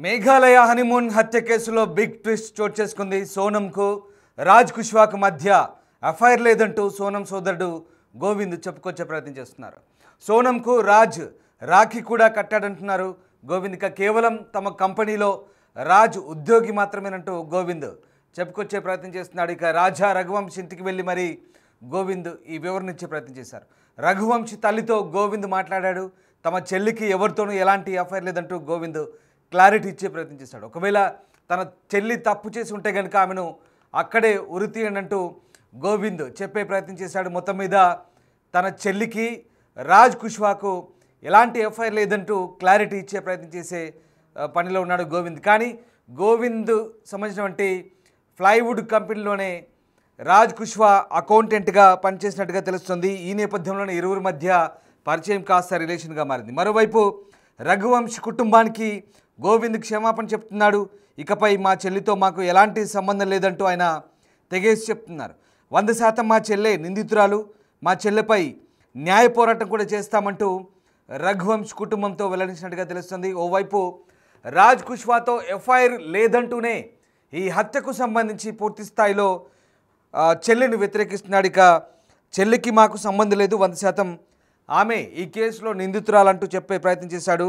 Meghalaya honeymoon హత్య కేసులో big twist చోటు చేసుకుంది. సోనంకు రాజ్ కుష్వాకు మధ్య అఫైర్ లేదంటూ సోనం సోదరుడు గోవింద్ చెప్పుకొచ్చే ప్రయత్నం చేస్తున్నారు. సోనంకు రాజ్ రాఖీ కూడా కట్టాడంటున్నారు గోవింద్. ఇక కేవలం తమ కంపెనీలో రాజ్ ఉద్యోగి మాత్రమేనంటూ గోవింద్ చెప్పుకొచ్చే ప్రయత్నం చేస్తున్నాడు. ఇక రాజా రఘువంశ్ ఇంటికి వెళ్ళి మరి గోవింద్ ఈ వివరణ ఇచ్చే ప్రయత్నం చేశారు. రఘువంశ్ తల్లితో గోవింద్ మాట్లాడాడు. తమ చెల్లికి ఎవరితోనూ ఎలాంటి అఫైర్ లేదంటూ గోవింద్ క్లారిటీ ఇచ్చే ప్రయత్నం చేశాడు. ఒకవేళ తన చెల్లి తప్పు చేసి ఉంటే కనుక ఆమెను అక్కడే ఉరి తీయండి గోవింద్ చెప్పే ప్రయత్నం చేశాడు. మొత్తం మీద తన చెల్లికి రాజ్ కుష్వాకు ఎలాంటి ఎఫ్ఐఆర్ లేదంటూ క్లారిటీ ఇచ్చే ప్రయత్నం చేసే పనిలో ఉన్నాడు గోవింద్. కానీ గోవింద్ సంబంధించినటువంటి ప్లైవుడ్ కంపెనీలోనే రాజ్ కుష్వా అకౌంటెంట్గా పనిచేసినట్టుగా తెలుస్తుంది. ఈ నేపథ్యంలోనే ఇరువురి మధ్య పరిచయం కాస్త రిలేషన్గా మారింది. మరోవైపు రఘువంశ్ కుటుంబానికి గోవింద్ క్షమాపణ చెప్తున్నాడు. ఇకపై మా చెల్లితో మాకు ఎలాంటి సంబంధం లేదంటూ ఆయన తెగేసి చెప్తున్నారు. 100% మా చెల్లె నిందితురాలు, మా చెల్లెపై న్యాయ పోరాటం కూడా చేస్తామంటూ రఘువంశ్ కుటుంబంతో వెల్లడించినట్టుగా తెలుస్తుంది. ఓవైపు రాజ్ కుష్వాతో ఎఫ్ఐఆర్ లేదంటూనే ఈ హత్యకు సంబంధించి పూర్తి స్థాయిలో చెల్లిని వ్యతిరేకిస్తున్నాడు. ఇక చెల్లికి మాకు సంబంధం లేదు, 100% ఆమె ఈ కేసులో నిందితురాలంటూ చెప్పే ప్రయత్నం చేశాడు.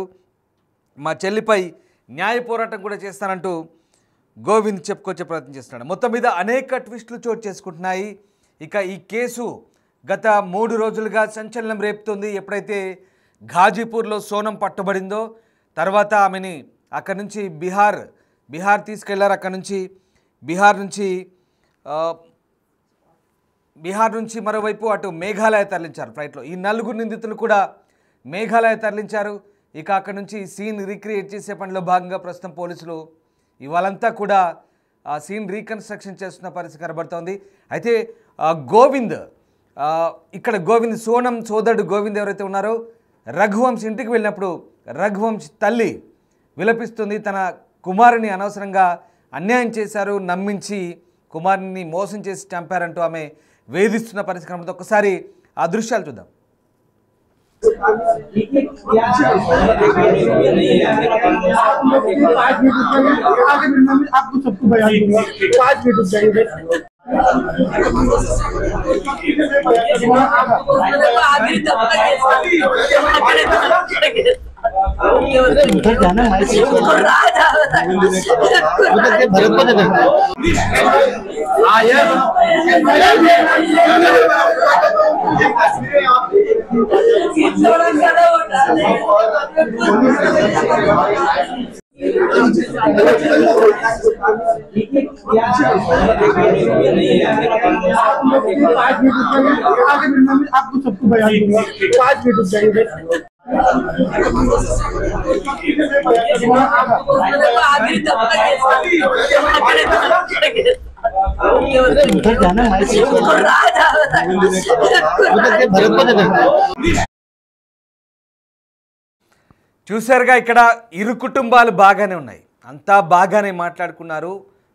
మా చెల్లిపై న్యాయ పోరాటం కూడా చేస్తానంటూ గోవింద్ చెప్పుకొచ్చే ప్రయత్నం చేస్తున్నాడు. మొత్తం మీద అనేక ట్విస్టులు చోటు చేసుకుంటున్నాయి. ఇక ఈ కేసు గత 3 రోజులుగా సంచలనం రేపుతుంది. ఎప్పుడైతే ఘాజీపూర్లో సోనం పట్టుబడిందో తర్వాత ఆమెని అక్కడి నుంచి బీహార్ తీసుకెళ్లారు. అక్కడి నుంచి బీహార్ నుంచి మరోవైపు అటు మేఘాలయ తరలించారు ఫ్లైట్లో. ఈ 4 నిందితులు కూడా మేఘాలయ తరలించారు. ఇక అక్కడ నుంచి సీన్ రీక్రియేట్ చేసే పనిలో భాగంగా ప్రస్తుతం పోలీసులు ఇవాళంతా కూడా ఆ సీన్ రీకన్స్ట్రక్షన్ చేస్తున్న పరిస్థితి కనబడుతోంది. అయితే గోవింద్ సోనం సోదరుడు గోవింద్ ఎవరైతే ఉన్నారో రఘువంశ్ ఇంటికి వెళ్ళినప్పుడు రఘువంశ్ తల్లి విలపిస్తుంది. తన కుమారుని అనవసరంగా అన్యాయం చేశారు, నమ్మించి కుమారుని మోసం చేసి చంపారంటూ ఆమె వేధిస్తున్న పరిస్థితి కనబడుతుంది. ఒక్కసారి ఆ దృశ్యాలు చూద్దాం. आपको सबको बयान दूंगा 5 मिनट जाएंगे जाना आपको सबको बयान दूंगा 5 मिनट जाएंगे చూశారుగా, ఇక్కడ ఇరు కుటుంబాలు బాగానే ఉన్నాయి, అంతా బాగానే మాట్లాడుకున్నారు,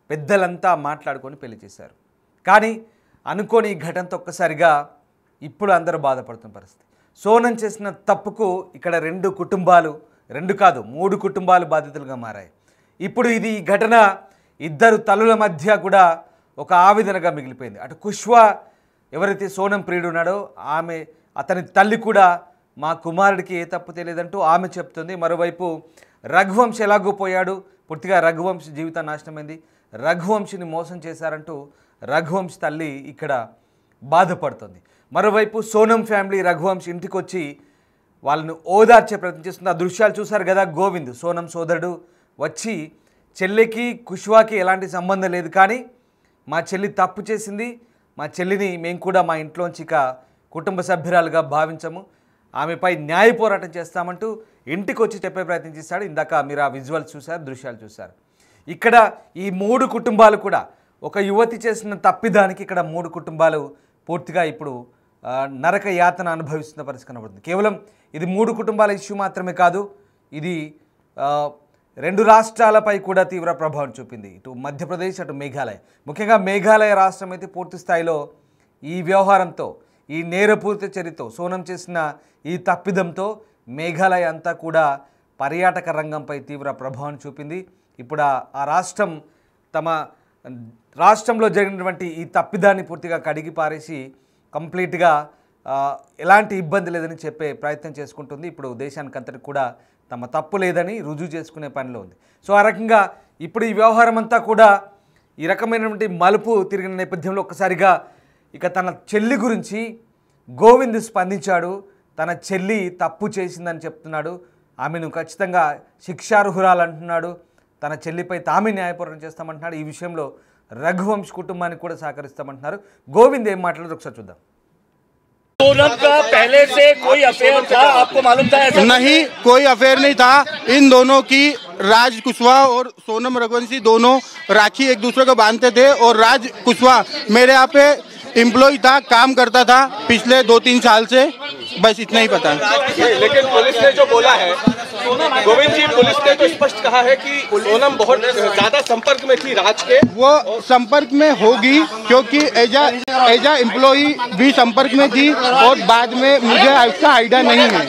పెద్దలంతా మాట్లాడుకొని పెళ్లి చేశారు. కానీ అనుకోని ఈ ఘటనతో ఒక్కసారిగా ఇప్పుడు అందరూ బాధపడుతున్న పరిస్థితి. సోనం చేసిన తప్పుకు ఇక్కడ 2 కాదు 3 కుటుంబాలు బాధితులుగా మారాయి. ఇప్పుడు ఈ ఘటన ఇద్దరు తల్లుల మధ్య కూడా ఒక ఆవేదనగా మిగిలిపోయింది. అటు కుష్వా ఎవరైతే సోనం ప్రియుడు ఉన్నాడో అతని తల్లి కూడా మా కుమారుడికి ఏ తప్పు తెలియదంటూ ఆమె చెప్తుంది. మరోవైపు రఘువంశ్ ఎలాగో పోయాడు, పూర్తిగా రఘువంశ్ జీవితం నాశనమైంది, రఘువంశిని మోసం చేశారంటూ రఘువంశ్ తల్లి ఇక్కడ బాధపడుతుంది. మరోవైపు సోనం ఫ్యామిలీ రఘువంశ్ ఇంటికి వచ్చి వాళ్ళను ఓదార్చే ప్రయత్నం చేస్తుంది. ఆ దృశ్యాలు చూశారు కదా. గోవింద్ సోనం సోదరుడు వచ్చి చెల్లికి కుష్వాకి ఎలాంటి సంబంధం లేదు, కానీ మా చెల్లి తప్పు చేసింది, మా చెల్లిని మేము కూడా మా ఇంట్లోంచి ఇక కుటుంబ సభ్యురాలుగా భావించము, ఆమెపై న్యాయ పోరాటం చేస్తామంటూ ఇంటికి వచ్చి చెప్పే ప్రయత్నం చేశాడు. ఇందాక మీరు ఆ విజువల్స్ చూశారు, దృశ్యాలు చూశారు. ఇక్కడ ఈ 3 కుటుంబాలు కూడా ఒక యువతి చేసిన తప్పిదానికి ఇక్కడ 3 కుటుంబాలు పూర్తిగా ఇప్పుడు నరక యాతన అనుభవిస్తున్న పరిస్థితి కనబడుతుంది. కేవలం ఇది 3 కుటుంబాల ఇష్యూ మాత్రమే కాదు, ఇది 2 రాష్ట్రాలపై కూడా తీవ్ర ప్రభావం చూపింది. ఇటు మధ్యప్రదేశ్, అటు మేఘాలయ. ముఖ్యంగా మేఘాలయ రాష్ట్రం అయితే పూర్తి స్థాయిలో ఈ వ్యవహారంతో, ఈ నేరపూరిత చర్యతో, సోనం చేసిన ఈ తప్పిదంతో మేఘాలయ అంతా కూడా పర్యాటక రంగంపై తీవ్ర ప్రభావం చూపింది. ఇప్పుడు ఆ రాష్ట్రంలో జరిగినటువంటి ఈ తప్పిదాన్ని పూర్తిగా కడిగి పారేసి కంప్లీట్గా ఎలాంటి ఇబ్బంది లేదని చెప్పే ప్రయత్నం చేసుకుంటుంది. ఇప్పుడు దేశానికి అంతటికి కూడా తమ తప్పు లేదని రుజువు చేసుకునే పనిలో ఉంది. సో ఆ రకంగా ఇప్పుడు ఈ వ్యవహారం అంతా కూడా ఈ రకమైనటువంటి మలుపు తిరిగిన నేపథ్యంలో ఒక్కసారిగా ఇక తన చెల్లి గురించి గోవింద్ స్పందించాడు. తన చెల్లి తప్పు చేసిందని చెప్తున్నాడు. ఆమెను ఖచ్చితంగా శిక్షార్హురాలంటున్నాడు. తన చెల్లిపై తామే న్యాయపోరాటం చేస్తామంటున్నాడు. ఈ విషయంలో రఘువంశ్ కుటుంబానికి కూడా సహకరిస్తామంటున్నారు. గోవింద్ ఏం మాట్లాడారు ఒకసారి చూద్దాం. सोनम का पहले से कोई अफेयर था, आपको मालूम था? ऐसा नहीं, कोई अफेयर नहीं था। इन दोनों की राज कुशवाहा और सोनम रघुवंशी दोनों राखी एक दूसरे को बांधते थे और राज कुशवाहा मेरे यहाँ पे एम्प्लॉय था, काम करता था पिछले 2-3 साल से, बस इतना ही पता है। लेकिन पुलिस ने जो बोला है गोविंद जी, पुलिस ने तो स्पष्ट कहा है कि सोनम बहुत ज्यादा संपर्क में थी राज के। वो संपर्क में होगी क्योंकि एजा एम्प्लॉय भी संपर्क में थी और बाद में मुझे इसका आइडिया नहीं है।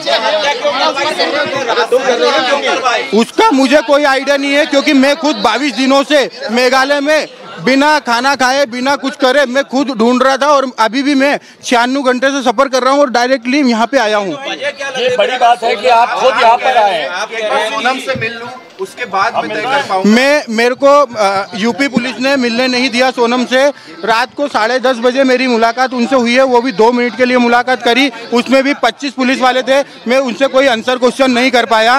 उसका मुझे कोई आइडिया नहीं है क्योंकि मैं खुद 22 दिनों से मेघालय में बिना खाना खाए बिना कुछ करे मैं खुद ढूंढ रहा था और अभी भी मैं 96 घंटे से सफर कर रहा हूँ और डायरेक्टली यहाँ पे आया हूँ। ये बड़ी बात है कि आप खुद यहाँ पर आए हैं। सोनम से मिल लूं उसके बाद मैं तय कर पाऊँ। मेरे को यूपी पुलिस ने मिलने नहीं दिया सोनम से। रात को 10:30 बजे मेरी मुलाकात उनसे हुई है, वो भी 2 मिनट के लिए मुलाकात करी। उसमें भी 25 पुलिस वाले थे, मैं उनसे कोई आंसर क्वेश्चन नहीं कर पाया।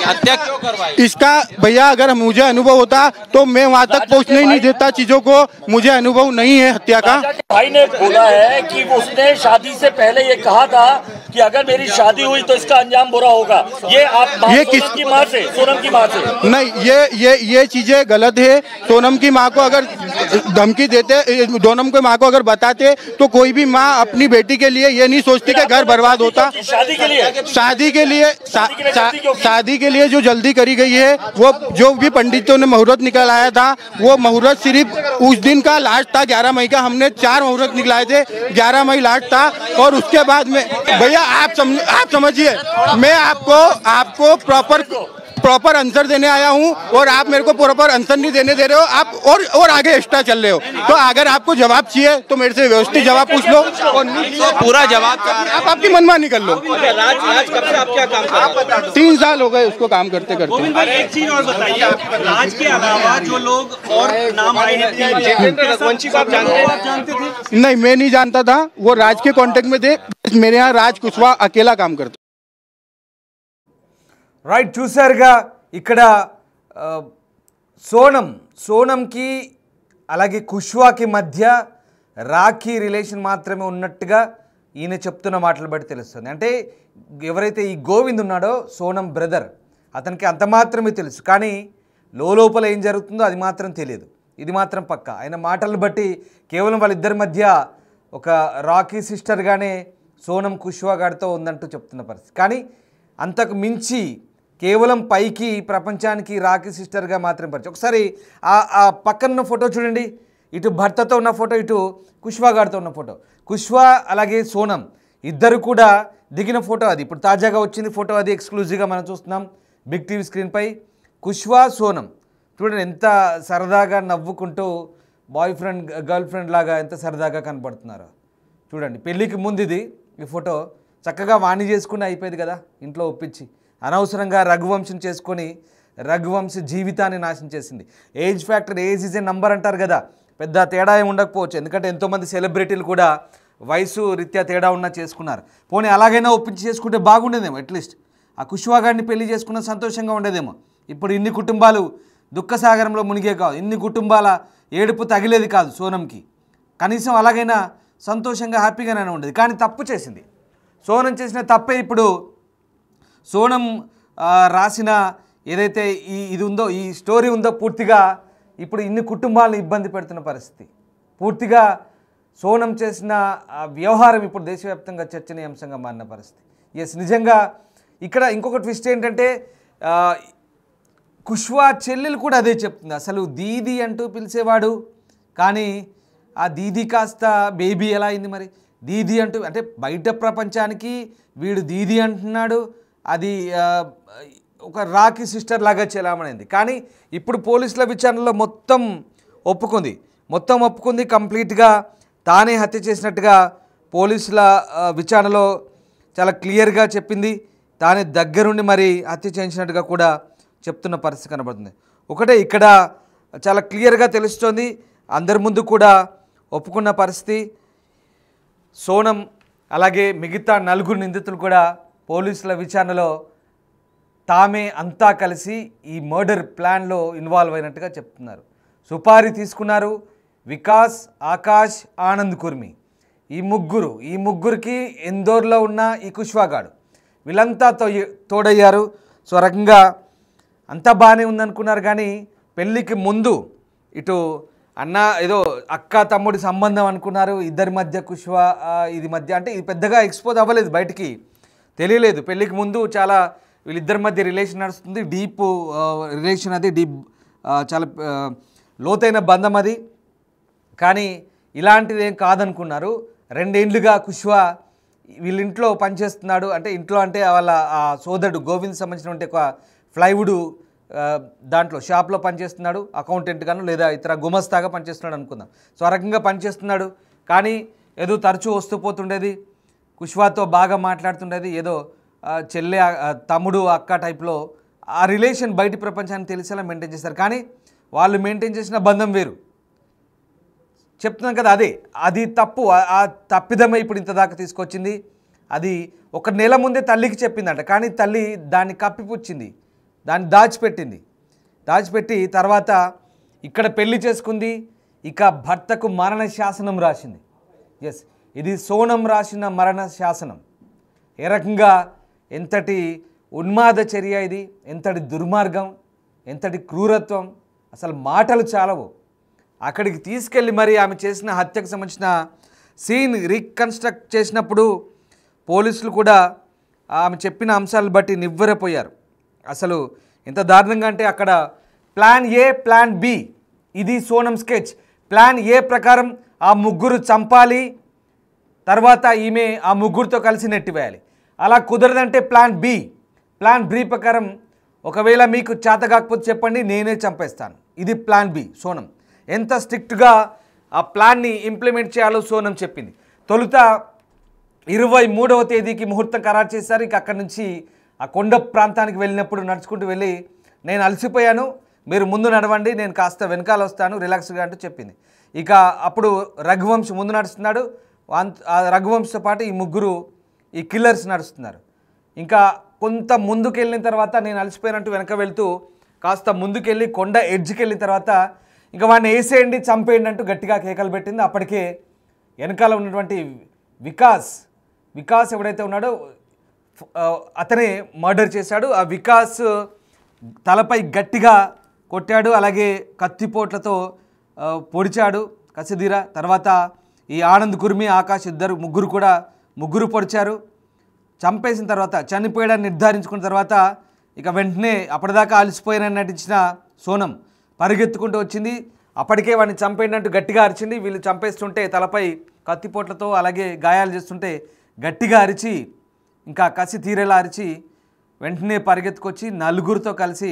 हत्या क्यों करवाई? इसका भैया अगर मुझे अनुभव होता तो मैं वहाँ तक पहुँचने ही नहीं देता चीजों को। मुझे अनुभव नहीं है हत्या का। भाई ने बोला है कि उसने शादी से पहले ये कहा था कि अगर मेरी शादी हुई तो इसका अंजाम बुरा होगा। ये आप सोनम की माँ से, सोनम की माँ से नहीं, ये चीजें गलत है। सोनम की माँ को अगर धमकी देते, सोनम की माँ को अगर बताते तो कोई भी माँ अपनी बेटी के लिए ये नहीं सोचती कि घर बर्बाद होता। शादी के लिए जो जल्दी करी गई है, वो जो भी पंडितों ने मुहूर्त निकल आया था, वो मुहूर्त सिर्फ उस दिन का लास्ट था 11 मई का। हमने 4 मुहूर्त निकलाए थे, 11 मई लास्ट था और उसके बाद में भैया आप समझिए, मैं आपको प्रॉपर आंसर देने आया हूं और आप मेरे को प्रॉपर आंसर नहीं देने दे रहे हो। आप और आगे एक्स्ट्रा चल रहे हो। तो अगर आपको जवाब चाहिए तो मेरे से व्यवस्थित जवाब पूछ लो और पूरा जवाब आप आपकी मनमानी कर लो। राज कब से आप क्या काम कर रहे हैं? 3 साल हो गए उसको काम करते करते। एक चीज और बताइए, राज के अलावा जो लोग और नाम आए हैं, जितेंद्र रघुवंशी को आप जानते थे? नहीं, मैं नहीं जानता था, वो राज के कांटेक्ट में थे। मेरे यहाँ राज कुशवाहा अकेला काम करता। రైట్, చూసారుగా ఇక్కడ సోనంకి అలాగే కుష్వాకి మధ్య రాఖీ రిలేషన్ మాత్రమే ఉన్నట్టుగా ఈయన చెప్తున్న మాటలు బట్టి తెలుస్తుంది. అంటే ఎవరైతే ఈ గోవింద్ ఉన్నాడో సోనం బ్రదర్, అతనికి అంత మాత్రమే తెలుసు, కానీ లోపల ఏం జరుగుతుందో అది మాత్రం తెలియదు. ఇది మాత్రం పక్కా. ఆయన మాటలను బట్టి కేవలం వాళ్ళిద్దరి మధ్య ఒక రాఖీ సిస్టర్గానే సోనం కుష్వా గారితో ఉందంటూ చెప్తున్న పరిస్థితి. కానీ అంతకు మించి కేవలం పైకి ప్రపంచానికి రాఖీ సిస్టర్గా మాత్రం పరిచయం. ఒకసారి ఆ పక్కన ఫోటో చూడండి, ఇటు భర్తతో ఉన్న ఫోటో, ఇటు కుష్వా గారితో ఉన్న ఫోటో. కుష్వా అలాగే సోనం ఇద్దరు కూడా దిగిన ఫోటో అది. ఇప్పుడు తాజాగా వచ్చింది ఫోటో అది, ఎక్స్క్లూజివ్గా మనం చూస్తున్నాం బిగ్ టీవీ స్క్రీన్పై. కుష్వా సోనం చూడండి ఎంత సరదాగా నవ్వుకుంటూ బాయ్ ఫ్రెండ్ గర్ల్ ఫ్రెండ్ లాగా ఎంత సరదాగా కనపడుతున్నారో చూడండి. పెళ్ళికి ముందు ఇది ఈ ఫోటో చక్కగా వాణి చేసుకుని అయిపోయేది కదా, ఇంట్లో ఒప్పించి. అనవసరంగా రఘువంశం చేసుకొని రఘువంశ జీవితాన్ని నాశనం చేసింది. Age factor, age is a number అంటారు కదా, పెద్ద తేడా ఏమి ఉండకపోవచ్చు. ఎందుకంటే ఎంతోమంది సెలబ్రిటీలు కూడా వయసు రీత్యా తేడా ఉన్నా చేసుకున్నారు. పోనీ అలాగైనా ఒప్పించి చేసుకుంటే బాగుండేదేమో, అట్లీస్ట్ ఆ కుష్వా గారిని పెళ్లి చేసుకున్న సంతోషంగా ఉండేదేమో. ఇప్పుడు ఇన్ని కుటుంబాలు దుఃఖసాగరంలో మునిగే కాదు, ఇన్ని కుటుంబాల ఏడుపు తగిలేది కాదు సోనంకి. కనీసం అలాగైనా సంతోషంగా హ్యాపీగానే ఉండేది. కానీ తప్పు చేసింది. సోనం చేసిన తప్పే ఇప్పుడు సోనం రాసిన ఏదైతే ఇది ఉందో, ఈ స్టోరీ ఉందో, పూర్తిగా ఇప్పుడు ఇన్ని కుటుంబాలను ఇబ్బంది పెడుతున్న పరిస్థితి. పూర్తిగా సోనం చేసిన వ్యవహారం ఇప్పుడు దేశవ్యాప్తంగా చర్చనీయాంశంగా మారిన పరిస్థితి. ఎస్, నిజంగా ఇక్కడ ఇంకొక ట్విస్ట్ ఏంటంటే కుష్వా చెల్లెలు కూడా అదే చెప్తుంది. అసలు దీది అంటూ పిలిచేవాడు, కానీ ఆ దీది కాస్త బేబీ ఎలా అయింది మరి? దీది అంటూ, అంటే బయట ప్రపంచానికి వీడు దీది అంటున్నాడు, అది ఒక రాఖీ సిస్టర్ లాగా చెలామణింది. కానీ ఇప్పుడు పోలీసుల విచారణలో మొత్తం ఒప్పుకుంది కంప్లీట్గా తానే హత్య చేసినట్టుగా పోలీసుల విచారణలో చాలా క్లియర్గా చెప్పింది. తానే దగ్గరుండి మరి హత్య చేయించినట్టుగా కూడా చెప్తున్న పరిస్థితి కనబడుతుంది. ఒకటే ఇక్కడ చాలా క్లియర్గా తెలుస్తోంది, అందరి ముందు కూడా ఒప్పుకున్న పరిస్థితి. సోనం అలాగే మిగతా 4 నిందితులు కూడా పోలీసుల విచారణలో తామే అంతా కలిసి ఈ మర్డర్ ప్లాన్లో ఇన్వాల్వ్ అయినట్టుగా చెప్తున్నారు. సుపారీ తీసుకున్నారు వికాస్, ఆకాష్, ఆనంద్ కుర్మి, ఈ ముగ్గురికి ఇందోర్లో ఉన్న ఈ కుష్వాగాడు, వీళ్ళంతా తోడయ్యారు. సో రకంగా అంతా బాగానే ఉందనుకున్నారు. కానీ పెళ్ళికి ముందు ఇటు అన్న ఏదో అక్క తమ్ముడి సంబంధం అనుకున్నారు, ఇద్దరి మధ్య ఇది మధ్య అంటే ఇది పెద్దగా ఎక్స్పోజ్ అవ్వలేదు, బయటికి తెలియలేదు. పెళ్ళికి ముందు చాలా వీళ్ళిద్దరి మధ్య రిలేషన్ నడుస్తుంది, డీప్ రిలేషన్, అది చాలా లోతైన బంధం అది. కానీ ఇలాంటిది ఏం కాదనుకున్నారు. 2 ఏళ్ళుగా కుష్వా వీళ్ళింట్లో పనిచేస్తున్నాడు, అంటే ఇంట్లో అంటే వాళ్ళ సోదరుడు గోవింద్ సంబంధించినటువంటి ఒక ప్లైవుడ్ దాంట్లో షాప్లో పనిచేస్తున్నాడు, అకౌంటెంట్గాను లేదా ఇతర గుమస్తాగా పనిచేస్తున్నాడు అనుకుందాం. సో ఆ రకంగా పనిచేస్తున్నాడు. కానీ ఏదో తరచూ వస్తూ పోతుండేది, కుష్వాతో బాగా మాట్లాడుతుండేది, ఏదో చెల్లె తమ్ముడు అక్క టైప్లో ఆ రిలేషన్ బయటి ప్రపంచానికి తెలిసేలా మెయింటైన్ చేస్తారు. కానీ వాళ్ళు మెయింటైన్ చేసిన బంధం వేరు. చెప్తున్నాం కదా, అది తప్పు, ఆ తప్పిదమే ఇప్పుడు ఇంత దాకా తీసుకొచ్చింది. అది 1 నెల ముందే తల్లికి చెప్పిందంట, కానీ తల్లి దాన్ని కప్పిపుచ్చింది, దాన్ని దాచిపెట్టి తర్వాత ఇక్కడ పెళ్లి చేసుకుంది. ఇక భర్తకు మరణ శాసనం రాసింది. ఎస్, ఇది సోనం రాసిన మరణ శాసనం. ఏ రకంగా ఎంతటి ఉన్మాద చర్య ఇది, ఎంతటి దుర్మార్గం, ఎంతటి క్రూరత్వం, అసలు మాటలు చాలవు. అక్కడికి తీసుకెళ్ళి మరి ఆమె చేసిన హత్యకు సంబంధించిన సీన్ రీకన్స్ట్రక్ట్ చేసినప్పుడు పోలీసులు కూడా ఆమె చెప్పిన అంశాలను బట్టి నివ్వెరపోయారు. అసలు ఎంత దారుణంగా అంటే అక్కడ ప్లాన్ ఏ, ప్లాన్ బి, ఇది సోనం స్కెచ్. ప్లాన్ ఏ ప్రకారం ఆ ముగ్గురు చంపాలి, తర్వాత ఈమె ఆ ముగ్గురితో కలిసి నెట్టివేయాలి. అలా కుదరదంటే ప్లాన్ బి ప్రకారం ఒకవేళ మీకు చేత కాకపోతే చెప్పండి, నేనే చంపేస్తాను. ఇది ప్లాన్ బి. సోనం ఎంత స్ట్రిక్ట్గా ఆ ప్లాన్ని ఇంప్లిమెంట్ చేయాలో సోనం చెప్పింది. తొలుత 23వ తేదీకి ముహూర్తం ఖరారు చేశారు. ఇక అక్కడి నుంచి ఆ కొండ ప్రాంతానికి వెళ్ళినప్పుడు నడుచుకుంటూ వెళ్ళి, నేను అలసిపోయాను, మీరు ముందు నడవండి, నేను కాస్త వెనకాల వస్తాను, రిలాక్స్గా అంటూ చెప్పింది. ఇక అప్పుడు రఘువంశ్ ముందు నడుస్తున్నాడు, ఆ రఘువంశ్తో పాటు ఈ ముగ్గురు ఈ కిల్లర్స్ నడుస్తున్నారు. ఇంకా కొంత ముందుకెళ్ళిన తర్వాత నేను అలసిపోయినట్టు వెనక వెళ్తూ కాస్త ముందుకెళ్ళి కొండ ఎడ్జ్కి వెళ్ళిన తర్వాత ఇంకా వాడిని వేసేయండి, చంపేయండి అంటూ గట్టిగా కేకలు పెట్టింది. అప్పటికే వెనకాల ఉన్నటువంటి వికాస్ ఎవడైతే ఉన్నాడో అతనే మర్డర్ చేశాడు. ఆ వికాస్ తలపై గట్టిగా కొట్టాడు, అలాగే కత్తిపోట్లతో పొడిచాడు కసిదీరా. తర్వాత ఈ ఆనంద్ కుర్మి, ఆకాష్ ముగ్గురు పొడిచారు. చంపేసిన తర్వాత చనిపోయాడని నిర్ధారించుకున్న తర్వాత ఇక వెంటనే అప్పటిదాకా అలసిపోయానని నటించిన సోనం పరిగెత్తుకుంటూ వచ్చింది. అప్పటికే వాడిని చంపేయడంటూ గట్టిగా అరిచింది. వీళ్ళు చంపేస్తుంటే తలపై కత్తిపోట్లతో అలాగే గాయాలు చేస్తుంటే గట్టిగా అరిచి, ఇంకా కసి తీరేలా అరిచి వెంటనే పరిగెత్తుకొచ్చి 4గురితో కలిసి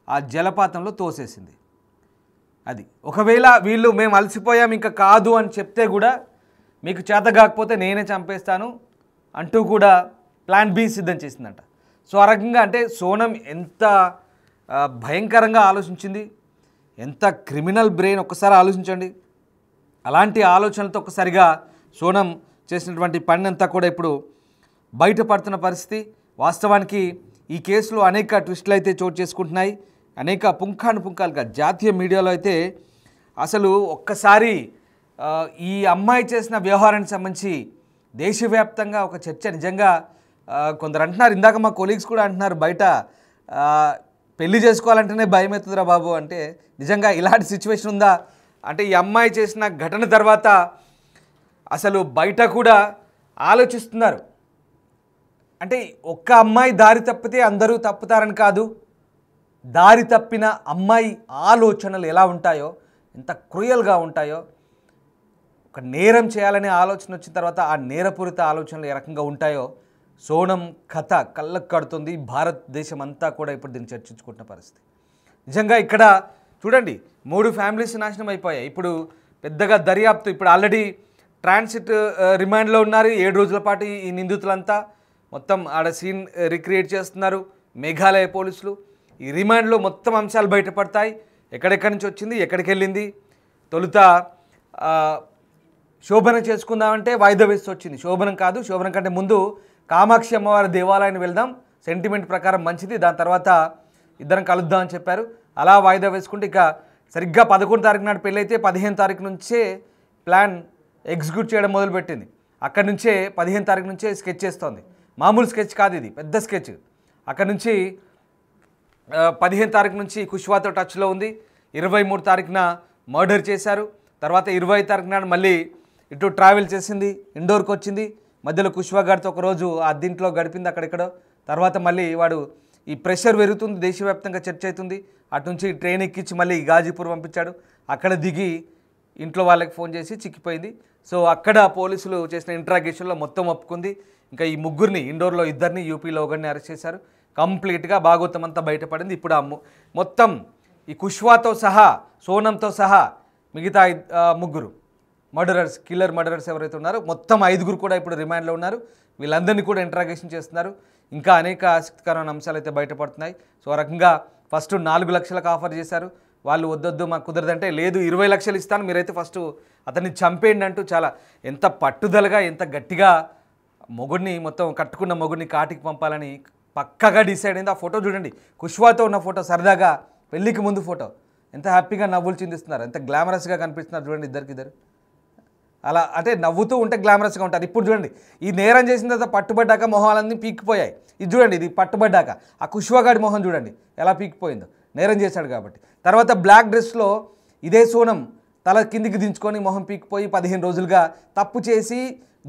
ఆ జలపాతంలో తోసేసింది. అది ఒకవేళ వీళ్ళు మేము అలసిపోయాం ఇంకా కాదు అని చెప్తే కూడా, మీకు చేత కాకపోతే నేనే చంపేస్తాను అంటూ కూడా ప్లాన్ బి సిద్ధం చేసిందంట. సో ఆ రకంగా అంటే సోనం ఎంత భయంకరంగా ఆలోచించింది, ఎంత క్రిమినల్ బ్రెయిన్ ఒక్కసారి ఆలోచించండి. అలాంటి ఆలోచనలతో ఒక్కసారిగా సోనం చేసినటువంటి పని అంతా కూడా ఇప్పుడు బయటపడుతున్న పరిస్థితి. వాస్తవానికి ఈ కేసులో అనేక ట్విస్టులు అయితే చోటు చేసుకుంటున్నాయి. అనేక పుంఖానుపుంఖాలుగా జాతీయ మీడియాలో అయితే అసలు ఒక్కసారి ఈ అమ్మాయి చేసిన వ్యవహారానికి సంబంధించి దేశవ్యాప్తంగా ఒక చర్చ నిజంగా కొందరు అంటున్నారు, ఇందాక మా కొలీగ్స్ కూడా అంటున్నారు, బయట పెళ్లి చేసుకోవాలంటేనే భయం అవుతుందిరా బాబు అంటే, నిజంగా ఇలాంటి సిచ్యువేషన్ ఉందా అంటే ఈ అమ్మాయి చేసిన ఘటన తర్వాత అసలు బయట కూడా ఆలోచిస్తున్నారు. అంటే ఒక్క అమ్మాయి దారి తప్పితే అందరూ తప్పుతారని కాదు, దారి తప్పిన అమ్మాయి ఆలోచనలు ఎలా ఉంటాయో, ఎంత క్రూయల్గా ఉంటాయో ఒక నేరం చేయాలనే ఆలోచన వచ్చిన తర్వాత ఆ నేరపూరిత ఆలోచనలు ఏ రకంగా ఉంటాయో సోనం కథ కళ్ళకు కడుతుంది. భారతదేశం అంతా కూడా ఇప్పుడు దీన్ని చర్చించుకుంటున్న పరిస్థితి. నిజంగా ఇక్కడ చూడండి 3 ఫ్యామిలీస్ నాశనం అయిపోయాయి. ఇప్పుడు పెద్దగా దర్యాప్తు ఇప్పుడు ఆల్రెడీ ట్రాన్సిట్ రిమాండ్లో ఉన్నారు 7 రోజుల పాటు ఈ నిందితులంతా. మొత్తం ఆడ సీన్ రిక్రియేట్ చేస్తున్నారు మేఘాలయ పోలీసులు. ఈ రిమాండ్లో మొత్తం అంశాలు బయటపడతాయి. ఎక్కడెక్కడి నుంచి వచ్చింది, ఎక్కడికి వెళ్ళింది. తొలుత శోభనం చేసుకుందామంటే వాయిదా వేసి వచ్చింది. శోభనం కాదు, శోభనం కంటే ముందు కామాక్షి అమ్మవారి దేవాలయాన్ని వెళ్దాం, సెంటిమెంట్ ప్రకారం మంచిది, దాని తర్వాత ఇద్దరం కలుద్దామని చెప్పారు. అలా వాయిదా వేసుకుంటే ఇక సరిగ్గా 11 తారీఖు నాడు పెళ్ళి అయితే 15 తారీఖు నుంచే ప్లాన్ ఎగ్జిక్యూట్ చేయడం మొదలుపెట్టింది. అక్కడి నుంచే 15 తారీఖు నుంచే స్కెచ్ చేస్తోంది. మామూలు స్కెచ్ కాదు, ఇది పెద్ద స్కెచ్. అక్కడి నుంచి 15 తారీఖు నుంచి కుష్వాతో టచ్లో ఉంది. 23 తారీఖున మర్డర్ చేశారు. తర్వాత 20 తారీఖు నాడు మళ్ళీ ఇటు ట్రావెల్ చేసింది, ఇండోర్కి వచ్చింది. మధ్యలో కుష్వా గారితో ఒకరోజు ఆ దీంట్లో గడిపింది అక్కడెక్కడో. తర్వాత మళ్ళీ వాడు ఈ ప్రెషర్ పెరుగుతుంది, దేశవ్యాప్తంగా చర్చ అవుతుంది. అటు నుంచి ట్రైన్ ఎక్కించి మళ్ళీ గాజీపూర్ పంపించాడు. అక్కడ దిగి ఇంట్లో వాళ్ళకి ఫోన్ చేసి చిక్కిపోయింది. సో అక్కడ పోలీసులు చేసిన ఇంట్రాగేషన్లో మొత్తం ఒప్పుకుంది. ఇంకా ఈ ముగ్గురిని, ఇండోర్లో 2ని, యూపీలో 1ని అరెస్ట్ చేశారు. కంప్లీట్గా భాగవతం అంతా బయటపడింది. ఇప్పుడు మొత్తం ఈ కుష్వాతో సహా, సోనంతో సహా మిగతా ముగ్గురు మర్డరర్స్, కిల్లర్ మర్డరర్స్ ఎవరైతే ఉన్నారో మొత్తం 5గురు కూడా ఇప్పుడు రిమాండ్లో ఉన్నారు. వీళ్ళందరినీ కూడా ఇంట్రాగేషన్ చేస్తున్నారు. ఇంకా అనేక ఆసక్తికరమైన అంశాలు అయితే బయటపడుతున్నాయి. సో ఆ రకంగా ఫస్ట్ 4 లక్షలకు ఆఫర్ చేశారు. వాళ్ళు వద్దొద్దు మాకు కుదరదంటే, లేదు 20 లక్షలు ఇస్తాను, మీరైతే ఫస్ట్ అతన్ని చంపేయండి అంటూ చాలా ఎంత పట్టుదలగా, ఎంత గట్టిగా మొగుడిని, మొత్తం కట్టుకున్న మొగుడిని కాటికి పంపాలని పక్కగా డిసైడ్ అయింది. ఆ ఫోటో చూడండి, కుష్వాతో ఉన్న ఫోటో, సరదాగా పెళ్ళికి ముందు ఫోటో. ఎంత హ్యాపీగా నవ్వులు చిందిస్తున్నారు, ఎంత గ్లామరస్గా కనిపిస్తున్నారు చూడండి ఇద్దరు. అలా అంటే నవ్వుతూ ఉంటే గ్లామరస్గా ఉంటారు. ఇప్పుడు చూడండి, ఈ నేరం చేసిన తర్వాత పట్టుబడ్డాక మొహాలన్నీ పీకిపోయాయి. ఇది చూడండి, ఇది పట్టుబడ్డాక ఆ కుష్వాగాడి మొహం చూడండి ఎలా పీకిపోయిందో, నేరం చేశాడు కాబట్టి. తర్వాత బ్లాక్ డ్రెస్లో ఇదే సోనం తల కిందికి దించుకొని మొహం పీకిపోయి 15 రోజులుగా తప్పు చేసి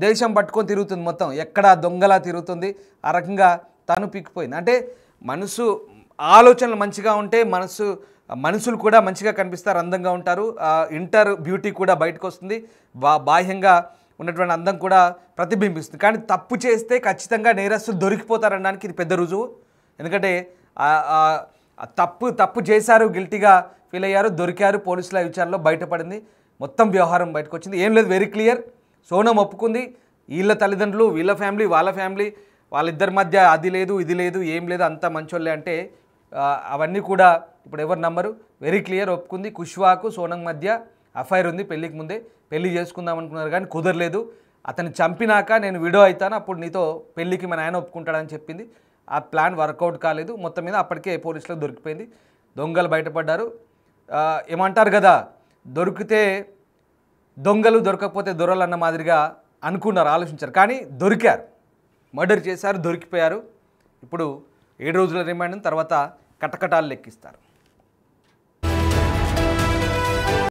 దేశం పట్టుకొని తిరుగుతుంది, మొత్తం ఎక్కడ దొంగలా తిరుగుతుంది. ఆ రకంగా తను పీకిపోయింది. అంటే మనసు ఆలోచనలు మంచిగా ఉంటే మనుషులు కూడా మంచిగా కనిపిస్తారు, అందంగా ఉంటారు. ఇంటర్ బ్యూటీ కూడా బయటకు వస్తుంది, బాహ్యంగా ఉన్నటువంటి అందం కూడా ప్రతిబింబిస్తుంది. కానీ తప్పు చేస్తే ఖచ్చితంగా నేరస్తులు దొరికిపోతారనడానికి ఇది పెద్ద రుజువు. ఎందుకంటే తప్పు చేశారు, గిల్టీగా ఫీల్ అయ్యారు, దొరికారు, పోలీసుల విచారణలో బయటపడింది, మొత్తం వ్యవహారం బయటకు వచ్చింది. ఏం లేదు, వెరీ క్లియర్. సోనం ఒప్పుకుంది, వీళ్ళ తల్లిదండ్రులు, వీళ్ళ ఫ్యామిలీ, వాళ్ళ ఫ్యామిలీ, వాళ్ళిద్దరి మధ్య అది లేదు ఇది లేదు ఏం లేదు అంతా మంచోళ్ళే అంటే అవన్నీ కూడా ఇప్పుడు ఎవరు నమ్మరు. వెరీ క్లియర్, ఒప్పుకుంది. కుష్వాకు సోనం మధ్య అఫైర్ ఉంది, పెళ్ళికి ముందే పెళ్లి చేసుకుందాం అనుకున్నారు కానీ కుదరలేదు. అతను చంపినాక నేను విడో అవుతాను, అప్పుడు నీతో పెళ్ళికి మా నాయన ఒప్పుకుంటాడని చెప్పింది. ఆ ప్లాన్ వర్కౌట్ కాలేదు. మొత్తం మీద అప్పటికే పోలీసులకు దొరికిపోయింది, దొంగలు బయటపడ్డారు. ఏమంటారు కదా, దొరికితే దొంగలు, దొరకకపోతే దొరలు అన్న మాదిరిగా అనుకున్నారు, ఆలోచించారు. కానీ దొరికారు, మర్డర్ చేశారు, దొరికిపోయారు. ఇప్పుడు 7 రోజుల రిమాండ్ తర్వాత కటకటాలు లెక్కిస్తారు.